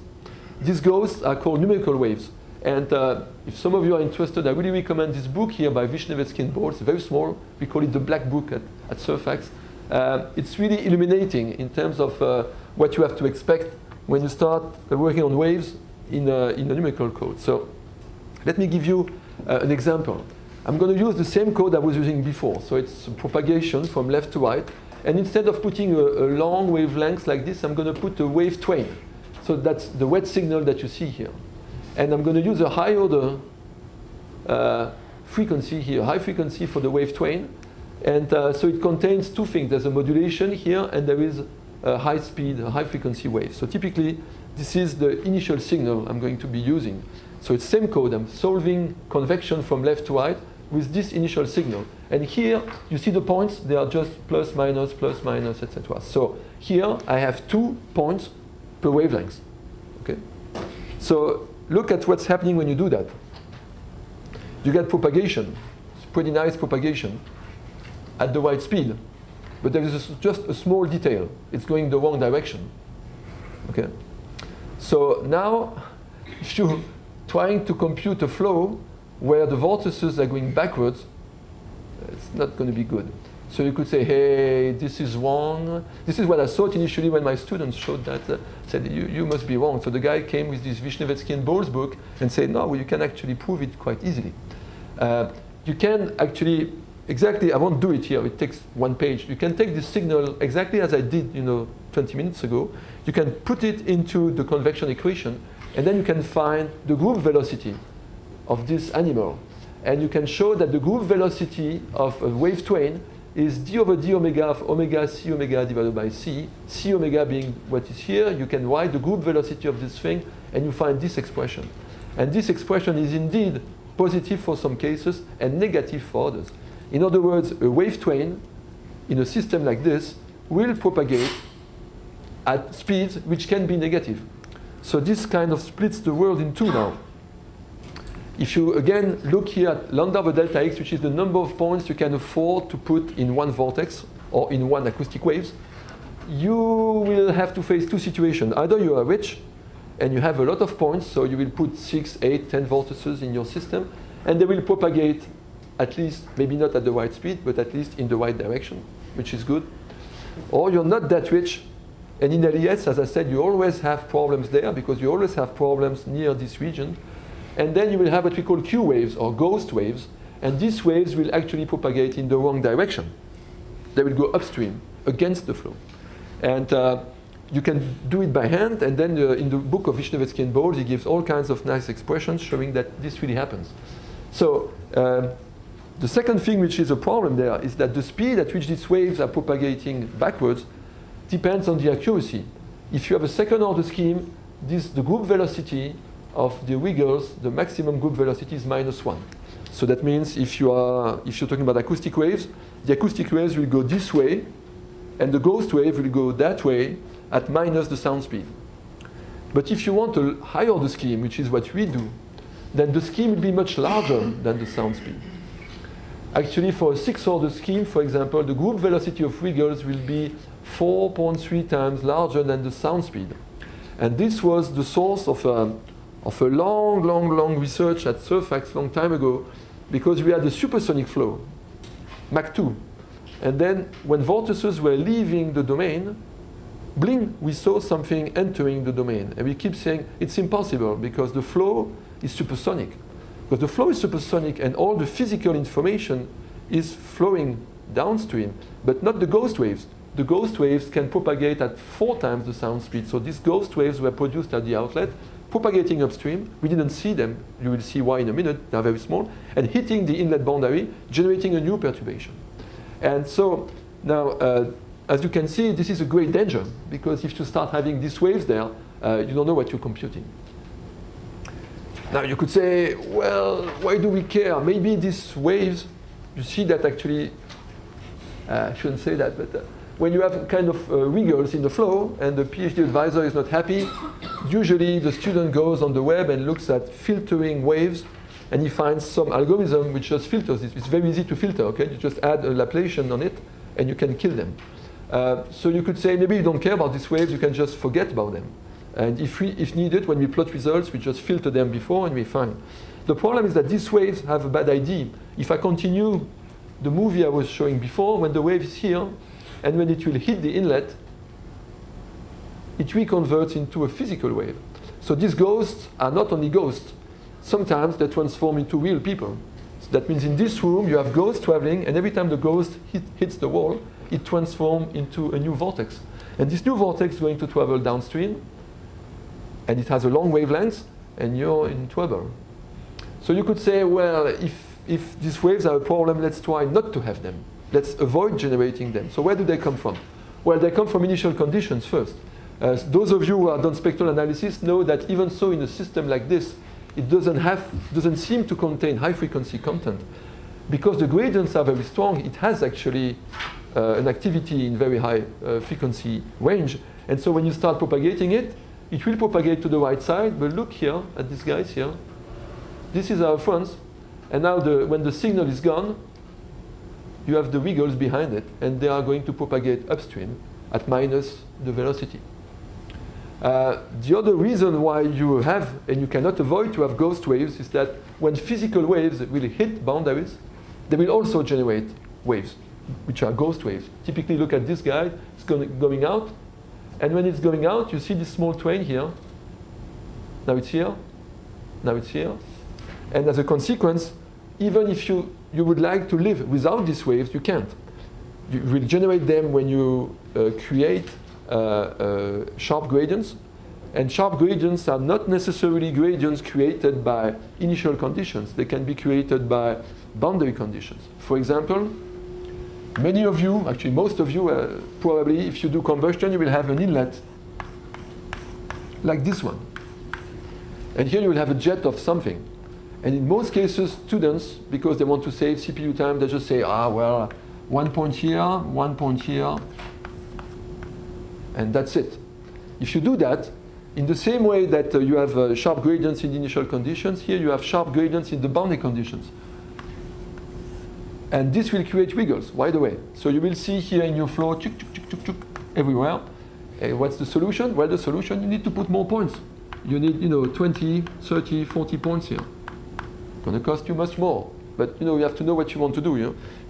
These ghosts are called numerical waves. And if some of you are interested, I really recommend this book here by Vishnevetsky and Ball. It's very small. We call it the Black Book at CEFRC. It's really illuminating in terms of what you have to expect when you start working on waves in a numerical code. So let me give you an example. I'm going to use the same code I was using before. So it's propagation from left to right. And instead of putting a long wavelength like this, I'm going to put a wave twain. So that's the wet signal that you see here. And I'm going to use a high order frequency here, high frequency for the wave twain. And so it contains 2 things. There's a modulation here, and there is a high speed, a high frequency wave. So typically, this is the initial signal I'm going to be using. So it's same code. I'm solving convection from left to right with this initial signal. And here, you see the points. They are just plus, minus, etc. So here, I have 2 points per wavelength. Okay. So look at what's happening when you do that. You get propagation. It's pretty nice propagation at the right speed. But there is just a small detail. It's going the wrong direction. Okay. So now, if you're trying to compute a flow where the vortices are going backwards, it's not going to be good. So you could say, hey, this is wrong. This is what I thought initially when my students showed that. Said, you must be wrong. So the guy came with this Vishnevetsky and Ball's book and said, no, well, you can actually prove it quite easily. You can actually, exactly, I won't do it here. It takes 1 page. You can take this signal exactly as I did 20 minutes ago. You can put it into the convection equation, and then you can find the group velocity of this animal. And you can show that the group velocity of a wave twain is d over d omega of omega c omega divided by c, c omega being what is here. You can write the group velocity of this thing, and you find this expression. And this expression is indeed positive for some cases and negative for others. In other words, a wave twain in a system like this will propagate at speeds which can be negative. So this kind of splits the world in 2 now. If you again look here at lambda over delta x, which is the number of points you can afford to put in one vortex or in one acoustic waves, you will have to face 2 situations. Either you are rich and you have a lot of points, so you will put 6, 8, 10 vortices in your system, and they will propagate at least, maybe not at the right speed, but at least in the right direction, which is good. Or you're not that rich, and in LES, as I said, you always have problems there because you always have problems near this region. And then you will have what we call Q waves or ghost waves, and these waves will actually propagate in the wrong direction. They will go upstream against the flow. And you can do it by hand, and then in the book of Vishnevetsky and Ball, he gives all kinds of nice expressions showing that this really happens. So the second thing which is a problem there is that the speed at which these waves are propagating backwards depends on the accuracy. If you have a second order scheme, the group velocity of the wiggles, the maximum group velocity is -1. So that means if you're talking about acoustic waves, the acoustic waves will go this way, and the ghost wave will go that way at minus the sound speed. But if you want a high order scheme, which is what we do, then the scheme will be much larger than the sound speed. Actually, for a 6th order scheme, for example, the group velocity of wiggles will be 4.3 times larger than the sound speed. And this was the source of a long research at CEFRC long time ago, because we had a supersonic flow, Mach 2. And then when vortices were leaving the domain, bling, we saw something entering the domain. And we keep saying it's impossible because the flow is supersonic. Because the flow is supersonic and all the physical information is flowing downstream, but not the ghost waves. The ghost waves can propagate at 4 times the sound speed. So these ghost waves were produced at the outlet, propagating upstream. We didn't see them. You will see why in a minute. They're very small. And hitting the inlet boundary, generating a new perturbation. And so now, as you can see, this is a great danger, because if you start having these waves there, you don't know what you're computing. Now you could say, well, why do we care? Maybe these waves, you see that actually, I shouldn't say that, but when you have kind of wiggles in the flow and the PhD advisor is not happy, usually the student goes on the web and looks at filtering waves, and he finds some algorithm which just filters this. It's very easy to filter, okay? You just add a Laplacian on it and you can kill them. So you could say maybe you don't care about these waves, you can just forget about them. And if needed, when we plot results, we just filter them before and we're fine. The problem is that these waves have a bad ID. If I continue the movie I was showing before, when the wave is here, and when it will hit the inlet, it reconverts into a physical wave. So these ghosts are not only ghosts. Sometimes they transform into real people. So that means in this room you have ghosts traveling, and every time the ghost hits the wall, it transforms into a new vortex. And this new vortex is going to travel downstream, and it has a long wavelength, and you're in trouble. So you could say, well, if these waves are a problem, let's try not to have them. Let's avoid generating them. So where do they come from? Well, they come from initial conditions first. Those of you who have done spectral analysis know that even so in a system like this, it doesn't seem to contain high frequency content. Because the gradients are very strong, it has actually an activity in very high frequency range. And so when you start propagating it, it will propagate to the right side. But look here at these guys here. This is our fronts. And now when the signal is gone, you have the wiggles behind it, and they are going to propagate upstream at minus the velocity. The other reason why you have, and you cannot avoid to have ghost waves, is that when physical waves will hit boundaries, they will also generate waves, which are ghost waves. Typically look at this guy, it's going out, and when it's going out, you see this small train here. Now it's here, now it's here. And as a consequence, even if you would like to live without these waves, you can't. You will generate them when you create sharp gradients. And sharp gradients are not necessarily gradients created by initial conditions. They can be created by boundary conditions. For example, many of you, actually most of you, probably if you do combustion, you will have an inlet like this one. And here you will have a jet of something. And in most cases, students, because they want to save CPU time, they just say, well, 1 point here, 1 point here, and that's it. If you do that, in the same way that you have sharp gradients in the initial conditions, here you have sharp gradients in the boundary conditions. And this will create wiggles right away. So you will see here in your flow, chuk, chuk, chuk, chuk, chuk, everywhere. What's the solution? Well, the solution, you need to put more points. You need, 20, 30, 40 points here. Going to cost you much more, but you have to know what you want to do.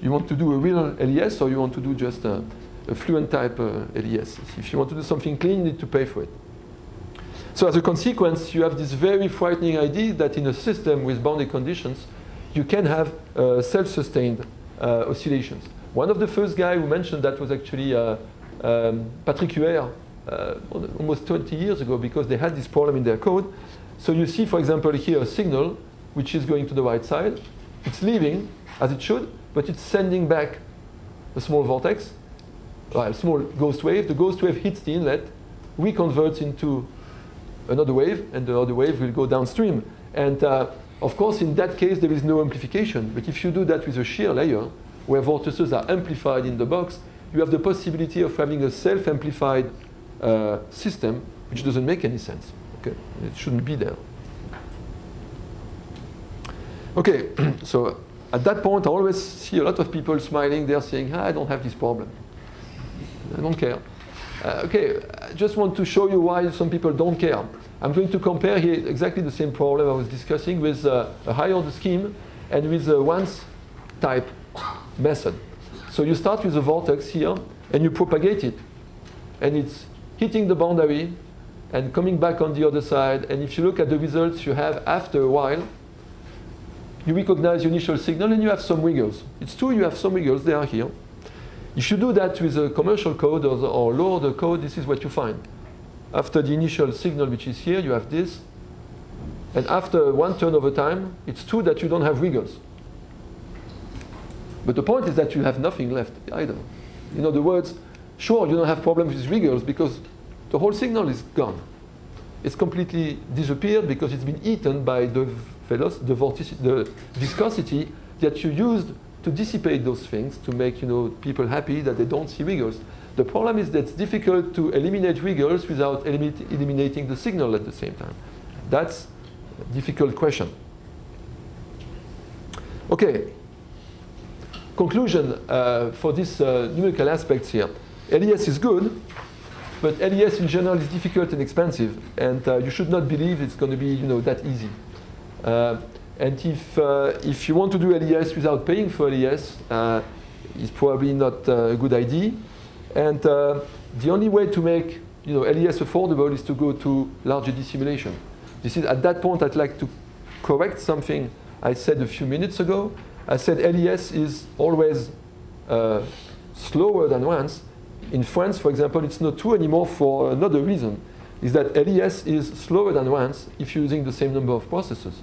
You want to do a real LES, or you want to do just a fluent type LES. If you want to do something clean, you need to pay for it. So as a consequence, you have this very frightening idea that in a system with boundary conditions, you can have self-sustained oscillations. One of the first guys who mentioned that was actually Patrick Huer, almost 20 years ago, because they had this problem in their code. So you see, for example, here a signal which is going to the right side. It's leaving, as it should, but it's sending back a small vortex, a small ghost wave. The ghost wave hits the inlet, reconverts into another wave, and the other wave will go downstream. And of course, in that case, there is no amplification. But if you do that with a shear layer, where vortices are amplified in the box, you have the possibility of having a self-amplified system, which doesn't make any sense. Okay, it shouldn't be there. Okay, so at that point, I always see a lot of people smiling. They're saying, I don't have this problem. I don't care. Okay, I just want to show you why some people don't care. I'm going to compare here exactly the same problem I was discussing with a higher order scheme and with a once type method. So you start with a vortex here, and you propagate it. And it's hitting the boundary and coming back on the other side. And if you look at the results you have after a while, you recognize your initial signal and you have some wiggles. It's true you have some wiggles, they are here. If you do that with a commercial code or lower the code, this is what you find. After the initial signal, which is here, you have this. And after one turn over time, it's true that you don't have wiggles. But the point is that you have nothing left either. In other words, sure, you don't have problems with wiggles because the whole signal is gone. It's completely disappeared because it's been eaten by the viscosity that you used to dissipate those things to make people happy that they don't see wiggles. The problem is that it's difficult to eliminate wiggles without eliminating the signal at the same time. That's a difficult question. Okay. Conclusion for this numerical aspects here. LES is good, but LES in general is difficult and expensive, and you should not believe it's going to be that easy. And if you want to do LES without paying for LES, it's probably not a good idea. And the only way to make LES affordable is to go to larger dissimulation. This is at that point I'd like to correct something I said a few minutes ago. I said LES is always slower than once. In France, for example, it's not true anymore for another reason, is that LES is slower than once if you're using the same number of processors.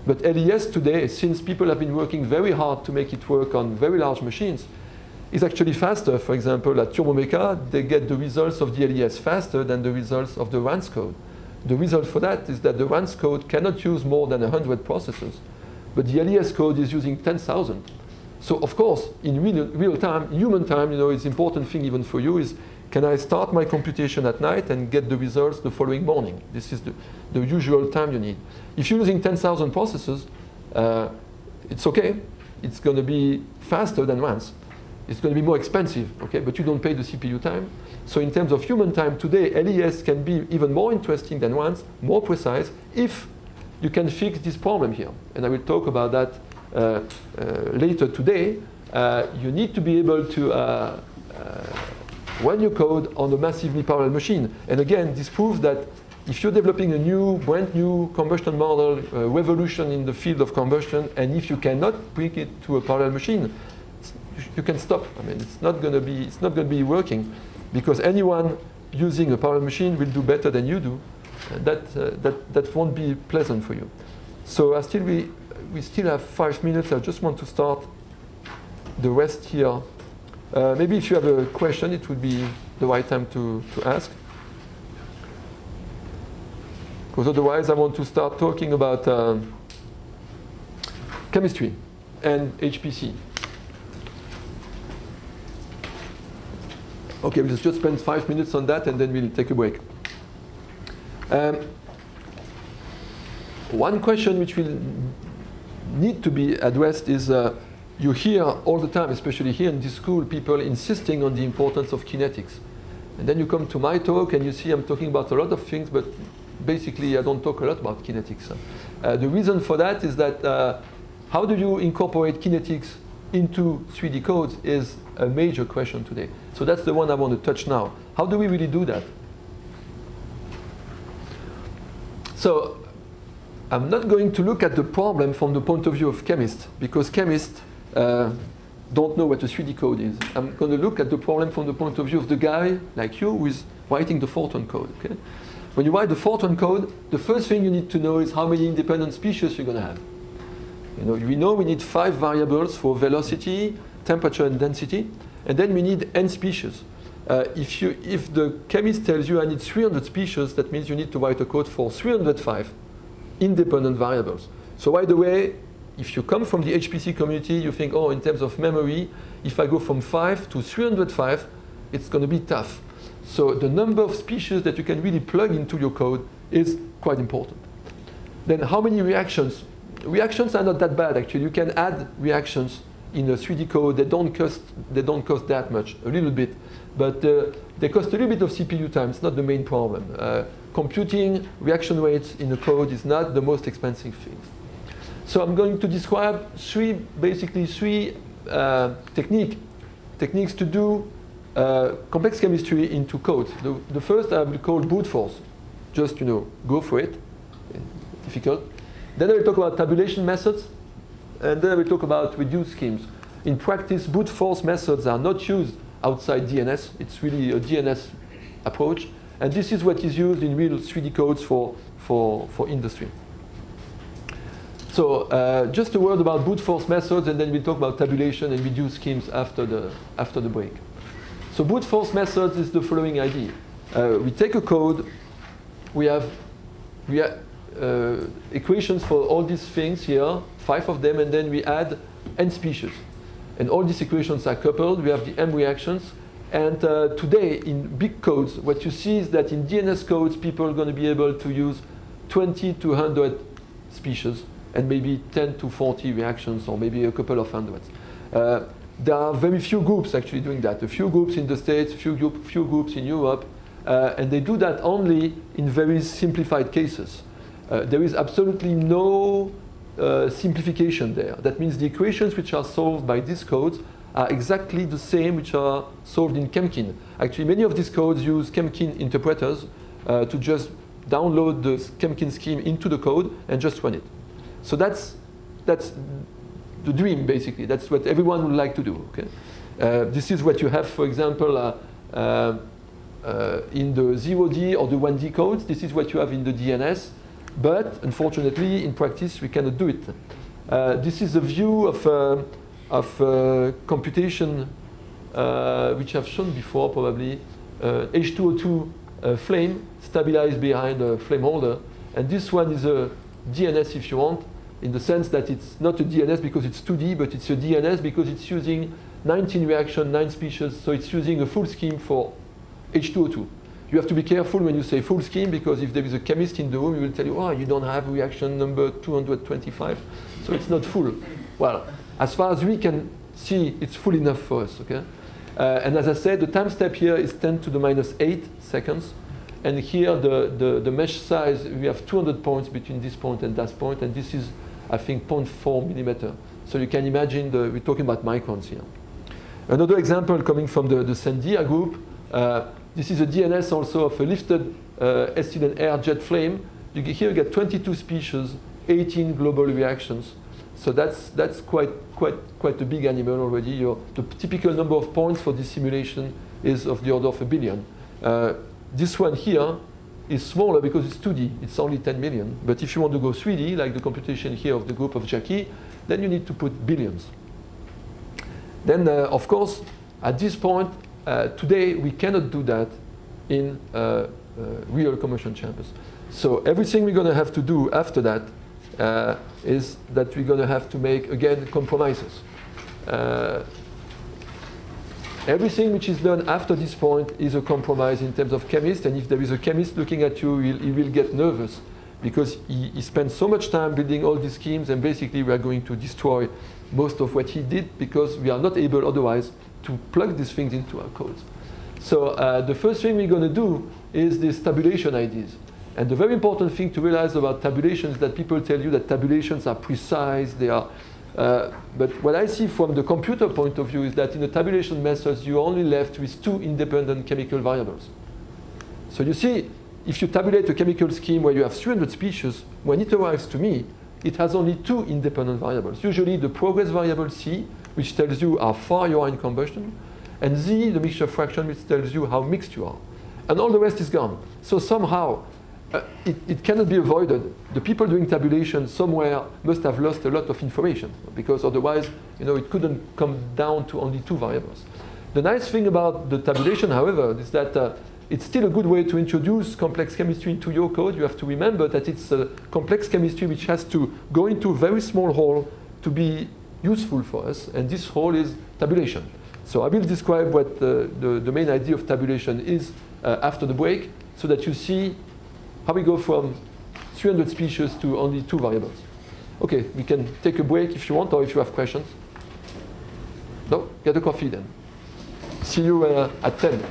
But LES today, since people have been working very hard to make it work on very large machines, is actually faster. For example, at Turbomeca, they get the results of the LES faster than the results of the RANS code. The result for that is that the RANS code cannot use more than 100 processors, but the LES code is using 10,000. So of course, in real time, human time, it's important thing even for you is, can I start my computation at night and get the results the following morning? This is the usual time you need. If you're using 10,000 processors, it's okay. It's going to be faster than RANS. It's going to be more expensive, okay? But you don't pay the CPU time. So in terms of human time today, LES can be even more interesting than RANS, more precise, if you can fix this problem here. And I will talk about that later today. You need to be able to run your code on a massively parallel machine. And again, this proves that if you're developing a brand new combustion model, revolution in the field of combustion, and if you cannot bring it to a parallel machine, you can stop. I mean, it's not going to be working, because anyone using a parallel machine will do better than you do. That won't be pleasant for you. So we still have 5 minutes. I just want to start the rest here. Maybe if you have a question, it would be the right time to ask. Because otherwise I want to start talking about chemistry and HPC. Okay, we'll just spend 5 minutes on that and then we'll take a break. One question which will need to be addressed is you hear all the time, especially here in this school, people insisting on the importance of kinetics. And then you come to my talk and you see I'm talking about a lot of things, but basically I don't talk a lot about kinetics. The reason for that is that how do you incorporate kinetics into 3D codes is a major question today. So that's the one I want to touch now. How do we really do that? So I'm not going to look at the problem from the point of view of chemists, because chemists don't know what a 3D code is. I'm going to look at the problem from the point of view of the guy like you who is writing the Fortran code. Okay? When you write the Fortran code, the first thing you need to know is how many independent species you're going to have. We know we need 5 variables for velocity, temperature, and density, and then we need n species. If the chemist tells you I need 300 species, that means you need to write a code for 305 independent variables. So by the way, if you come from the HPC community, you think, oh, in terms of memory, if I go from 5 to 305, it's going to be tough. So the number of species that you can really plug into your code is quite important. Then how many reactions? Reactions are not that bad, actually. You can add reactions in a 3D code. They don't cost that much, a little bit. But they cost a little bit of CPU time. It's not the main problem. Computing reaction rates in a code is not the most expensive thing. So I'm going to describe basically three techniques to do complex chemistry into code. The first I will call brute force. Just, go for it. Difficult. Then I will talk about tabulation methods, and then I will talk about reduced schemes. In practice, brute force methods are not used outside DNS. It's really a DNS approach, and this is what is used in real 3D codes for industry. So just a word about brute force methods, and then we'll talk about tabulation and reduced schemes after the break. So brute force methods is the following idea. We take a code, we have equations for all these things here, 5 of them, and then we add n species. And all these equations are coupled. We have the M reactions. And today, in big codes, what you see is that in DNS codes, people are going to be able to use 20 to 100 species, and maybe 10 to 40 reactions, or maybe a couple of hundreds. There are very few groups actually doing that. A few groups in the States, few groups in Europe, and they do that only in very simplified cases. There is absolutely no simplification there. That means the equations which are solved by these codes are exactly the same which are solved in Chemkin. Actually, many of these codes use Chemkin interpreters to just download the Chemkin scheme into the code and just run it. So that's the dream, basically. That's what everyone would like to do. Okay? This is what you have, for example, in the 0D or the 1D codes. This is what you have in the DNS. But unfortunately, in practice, we cannot do it. This is a view of computation, which I've shown before, probably. H2O2 flame stabilized behind a flame holder. And this one is a DNS, if you want, in the sense that it's not a DNS because it's 2D, but it's a DNS because it's using 19 reactions, 9 species, so it's using a full scheme for H2O2. You have to be careful when you say full scheme, because if there is a chemist in the room, he will tell you, oh, you don't have reaction number 225, so it's not full. Well, as far as we can see, it's full enough for us, okay? And as I said, the time step here is 10 to the minus 8 seconds. And here, the mesh size, we have 200 points between this point and that point, and this is, I think, 0.4 millimeter. So you can imagine, we're talking about microns here. Another example coming from the Sandia group, this is a DNS also of a lifted ethylene air jet flame. Here you get 22 species, 18 global reactions. So that's quite a big animal already. The typical number of points for this simulation is of the order of 1 billion. This one here is smaller because it's 2D. It's only 10 million. But if you want to go 3D, like the computation here of the group of Jackie, then you need to put billions. Then, of course, at this point, today, we cannot do that in real combustion chambers. So everything we're going to have to do after that is that we're going to have to make, again, compromises. Everything which is done after this point is a compromise in terms of chemist, and if there is a chemist looking at you, he will get nervous because he spends so much time building all these schemes, and basically we are going to destroy most of what he did because we are not able otherwise to plug these things into our codes. So the first thing we're going to do is these tabulation ideas. And the very important thing to realize about tabulations is that people tell you that tabulations are precise, they are. But what I see from the computer point of view is that in the tabulation methods, you're only left with 2 independent chemical variables. So you see, if you tabulate a chemical scheme where you have 300 species, when it arrives to me, it has only 2 independent variables. Usually the progress variable C, which tells you how far you are in combustion, and Z, the mixture fraction, which tells you how mixed you are. And all the rest is gone. So somehow, it cannot be avoided. The people doing tabulation somewhere must have lost a lot of information, because otherwise, it couldn't come down to only 2 variables. The nice thing about the tabulation, however, is that it's still a good way to introduce complex chemistry into your code. You have to remember that it's a complex chemistry which has to go into a very small hole to be useful for us, and this hole is tabulation. So I will describe what the main idea of tabulation is after the break, so that you see how we go from 300 species to only 2 variables. Okay, we can take a break if you want, or if you have questions. No? Get a coffee then. See you at 10.